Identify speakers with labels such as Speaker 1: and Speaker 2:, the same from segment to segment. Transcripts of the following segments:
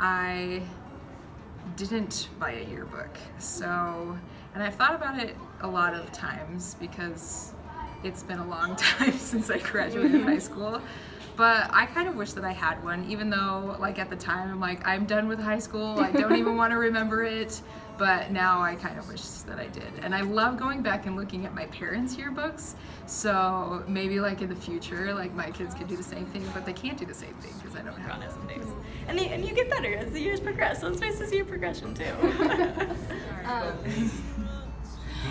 Speaker 1: I didn't buy a yearbook. So, and I've thought about it a lot of times because it's been a long time since I graduated high school. But I kind of wish that I had one, even though like at the time I'm like, I'm done with high school, I don't even want to remember it. But now I kind of wish that I did. And I love going back and looking at my parents' yearbooks. So maybe like in the future, like my kids could do the same thing, but they can't do the same thing because I don't have it some days.
Speaker 2: And you get better as the years progress, so it's nice to see your progression too.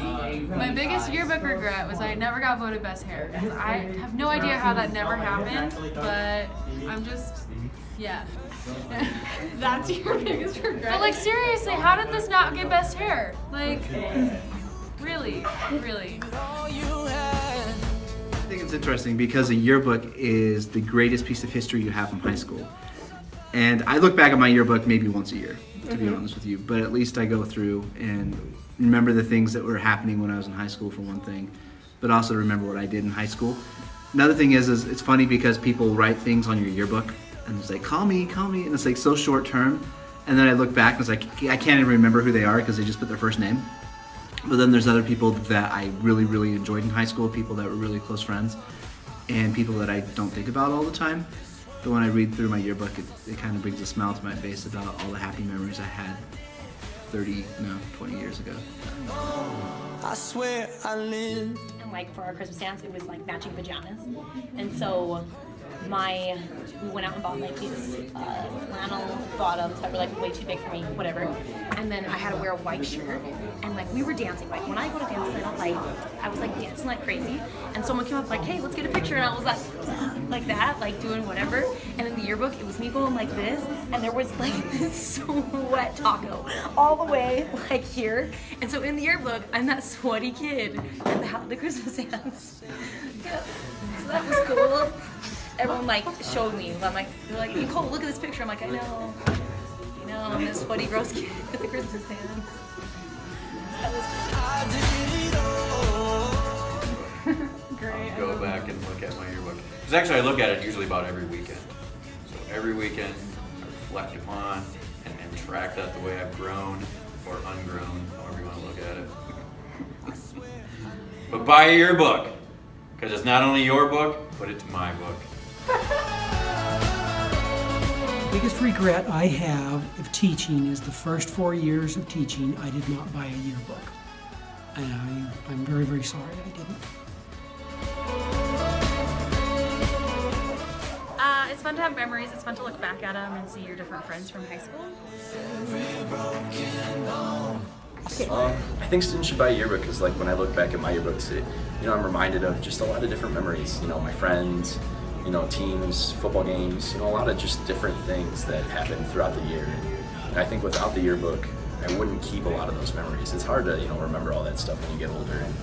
Speaker 3: My biggest yearbook regret was I never got voted best hair. I have no idea how that never happened, but I'm just, yeah.
Speaker 2: That's your biggest regret.
Speaker 3: But like seriously, how did this not get best hair? Like, really, really.
Speaker 4: I think it's interesting because a yearbook is the greatest piece of history you have from high school. And I look back at my yearbook maybe once a year, to be honest with you, but at least I go through and remember the things that were happening when I was in high school for one thing, but also remember what I did in high school. Another thing is it's funny because people write things on your yearbook and it's like, call me, and it's like so short term. And then I look back and it's like, I can't even remember who they are because they just put their first name. But then there's other people that I really, really enjoyed in high school, people that were really close friends, and people that I don't think about all the time. But when I read through my yearbook, it kind of brings a smile to my face about all the happy memories I had 20 years ago.
Speaker 5: I swear I lived.
Speaker 2: And like for our Christmas dance, it was like matching pajamas. And so we went out and bought like these flannel bottoms that were like way too big for me, whatever. And then I had to wear a white shirt. And like we were dancing. Like when I go to dances, I was like dancing like crazy. And someone came up like, hey, let's get a picture. And I was like that, like doing whatever. And in the yearbook, it was me going like this. And there was like this sweat taco all the way like here. And so in the yearbook, I'm that sweaty kid at the Christmas dance. Yeah. So that was cool. Everyone like showed me. I'm like, they're like, Nicole, look at this picture. I'm like, I know. You know, I'm this sweaty gross kid at the Christmas dance. That was cool.
Speaker 3: Great.
Speaker 6: I'll go back and look at my yearbook. Because actually I look at it usually about every weekend. So every weekend I reflect upon and track that the way I've grown or ungrown, however you want to look at it. But buy a yearbook. Because it's not only your book, but it's my book.
Speaker 7: Biggest regret I have of teaching is the first 4 years of teaching, I did not buy a yearbook. And I'm very, very sorry I didn't.
Speaker 3: It's fun to have memories. It's fun to look back at them and see your different friends from high school.
Speaker 8: I think students should buy a yearbook because, like, when I look back at my yearbooks, I'm reminded of just a lot of different memories. My friends, teams, football games, a lot of just different things that happen throughout the year. And I think without the yearbook, I wouldn't keep a lot of those memories. It's hard to, remember all that stuff when you get older. And,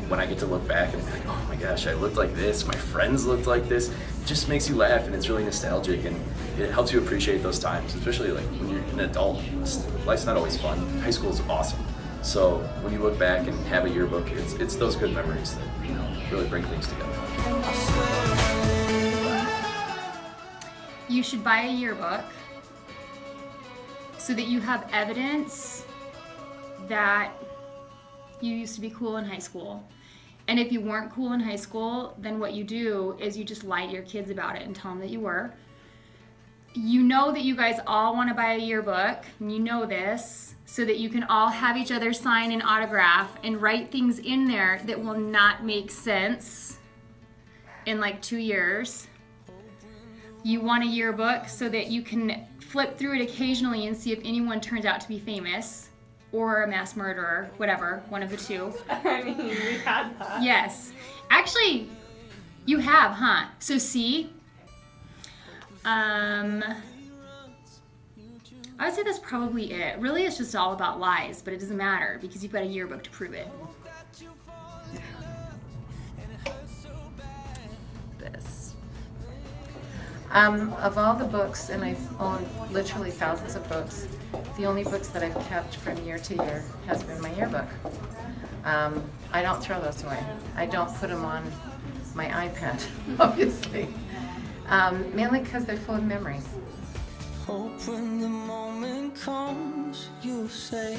Speaker 8: when I get to look back and be like, oh my gosh, I looked like this, my friends looked like this, it just makes you laugh and it's really nostalgic and it helps you appreciate those times, especially like when you're an adult. Life's not always fun. High school is awesome. So when you look back and have a yearbook, it's those good memories that, really bring things together.
Speaker 9: You should buy a yearbook so that you have evidence that you used to be cool in high school. And if you weren't cool in high school, then what you do is you just lie to your kids about it and tell them that you were. You know that you guys all want to buy a yearbook, and you know this, so that you can all have each other sign an autograph and write things in there that will not make sense in like 2 years. You want a yearbook so that you can flip through it occasionally and see if anyone turns out to be famous or a mass murderer, whatever, one of the two.
Speaker 2: I mean, we had that.
Speaker 9: Yes. Actually, you have, huh? So see, I would say that's probably it. Really, it's just all about lies, but it doesn't matter because you've got a yearbook to prove it.
Speaker 1: This. Of all the books, and I've owned literally thousands of books, the only books that I've kept from year to year has been my yearbook. I don't throw those away. I don't put them on my iPad, obviously, mainly because they're full of memories.
Speaker 5: Hope when the moment comes, you'll say,